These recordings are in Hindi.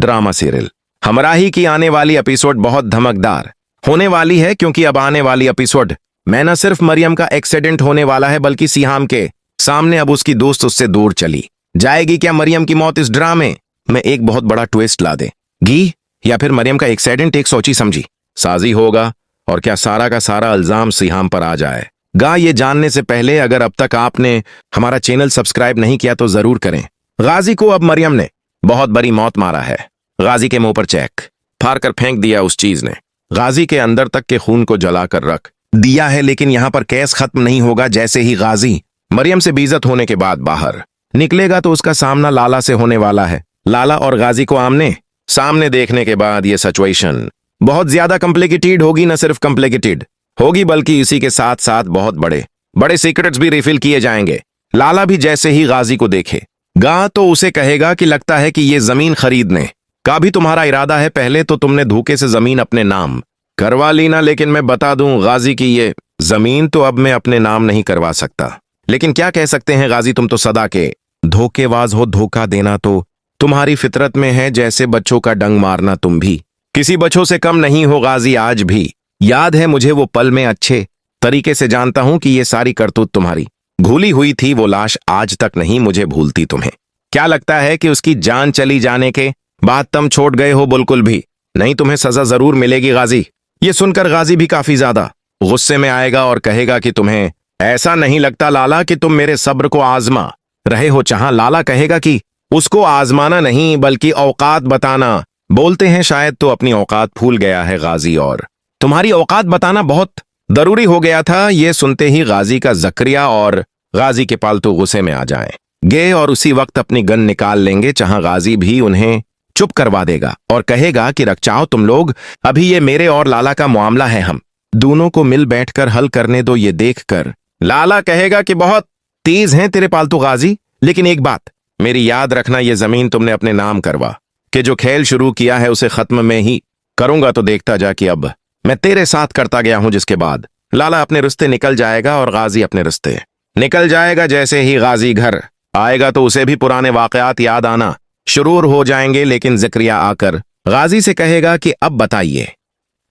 ड्रामा सीरियल हमराही की आने वाली एपिसोड बहुत धमकदार होने वाली है, क्योंकि अब आने वाली एपिसोड में न सिर्फ मरियम का एक्सीडेंट होने वाला है, बल्कि सिहाम के सामने अब उसकी दोस्त उससे दूर चली जाएगी। क्या मरियम की मौत इस ड्रामे में एक बहुत बड़ा ट्विस्ट ला देगी, या फिर मरियम का एक्सीडेंट एक सोची समझी साजी होगा, और क्या सारा का सारा इल्जाम सिहाम पर आ जाएगा? ये जानने से पहले अगर अब तक आपने हमारा चैनल सब्सक्राइब नहीं किया तो जरूर करें। गाजी को अब मरियम ने बहुत बड़ी मौत मारा है। गाजी के मुंह पर चेक फाड़ कर फेंक दिया उस चीज ने। गाजी के अंदर तक के खून को जलाकर रख दिया है। लेकिन यहां पर केस खत्म नहीं होगा। जैसे ही गाजी मरियम से बेइज्जत होने के बाद बाहर निकलेगा तो उसका सामना लाला से होने वाला है। लाला और गाजी को आमने सामने देखने के बाद यह सिचुएशन बहुत ज्यादा कॉम्प्लिकेटेड होगी। न सिर्फ कॉम्प्लिकेटेड होगी, बल्कि इसी के साथ साथ बहुत बड़े बड़े सीक्रेट्स भी रिफिल किए जाएंगे। लाला भी जैसे ही गाजी को देखेगा तो उसे कहेगा कि लगता है कि ये जमीन खरीदने का भी तुम्हारा इरादा है। पहले तो तुमने धोखे से जमीन अपने नाम करवा ली ना, लेकिन मैं बता दूं गाजी की ये जमीन तो अब मैं अपने नाम नहीं करवा सकता। लेकिन क्या कह सकते हैं गाजी, तुम तो सदा के धोखेबाज हो। धोखा देना तो तुम्हारी फितरत में है, जैसे बच्चों का डंग मारना तुम भी किसी बच्चों से कम नहीं हो। गाजी आज भी याद है मुझे वो पल, में अच्छे तरीके से जानता हूं कि ये सारी करतूत तुम्हारी भूली हुई थी। वो लाश आज तक नहीं मुझे भूलती। तुम्हें क्या लगता है कि उसकी जान चली जाने के बाद तुम छोड़ गए हो? बिल्कुल भी नहीं, तुम्हें सजा जरूर मिलेगी गाजी। ये सुनकर गाजी भी काफी ज्यादा गुस्से में आएगा और कहेगा कि तुम्हें ऐसा नहीं लगता लाला कि तुम मेरे सब्र को आजमा रहे हो? जहां लाला कहेगा कि उसको आजमाना नहीं बल्कि औकात बताना बोलते हैं, शायद तो अपनी औकात भूल गया है गाजी, और तुम्हारी औकात बताना बहुत जरूरी हो गया था। ये सुनते ही गाजी का जकरिया और गाजी के पालतू गुस्से में आ जाएंगे और उसी वक्त अपनी गन निकाल लेंगे। जहां गाजी भी उन्हें चुप करवा देगा और कहेगा कि रख चाहो तुम लोग, अभी ये मेरे और लाला का मामला है, हम दोनों को मिल बैठकर हल करने दो। ये देखकर लाला कहेगा कि बहुत तेज हैं तेरे पालतू गाजी, लेकिन एक बात मेरी याद रखना, ये जमीन तुमने अपने नाम करवा कि जो खेल शुरू किया है उसे खत्म में ही करूंगा। तो देखता जा कि अब मैं तेरे साथ करता गया हूं। जिसके बाद लाला अपने रिश्ते निकल जाएगा और गाजी अपने रिश्ते निकल जाएगा। जैसे ही गाजी घर आएगा तो उसे भी पुराने वाकयात याद आना शुरू हो जाएंगे। लेकिन जकरिया आकर गाजी से कहेगा कि अब बताइए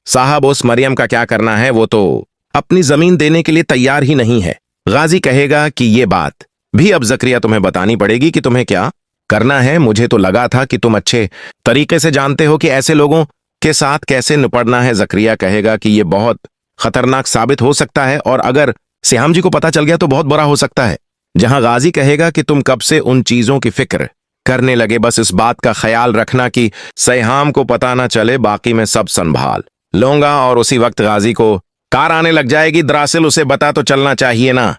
साहब, उस मरियम का क्या करना है? वो तो अपनी जमीन देने के लिए तैयार ही नहीं है। गाजी कहेगा कि ये बात भी अब जकरिया तुम्हें बतानी पड़ेगी कि तुम्हें क्या करना है। मुझे तो लगा था कि तुम अच्छे तरीके से जानते हो कि ऐसे लोगों के साथ कैसे निपटना है। जकरिया कहेगा कि यह बहुत खतरनाक साबित हो सकता है, और अगर सिहाम जी को पता चल गया तो बहुत बुरा हो सकता है। जहां गाजी कहेगा कि तुम कब से उन चीजों की फिक्र करने लगे, बस इस बात का ख्याल रखना कि सिहाम को पता ना चले, बाकी मैं सब संभाल लूंगा। और उसी वक्त गाजी को कार आने लग जाएगी। दरअसल उसे बता तो चलना चाहिए ना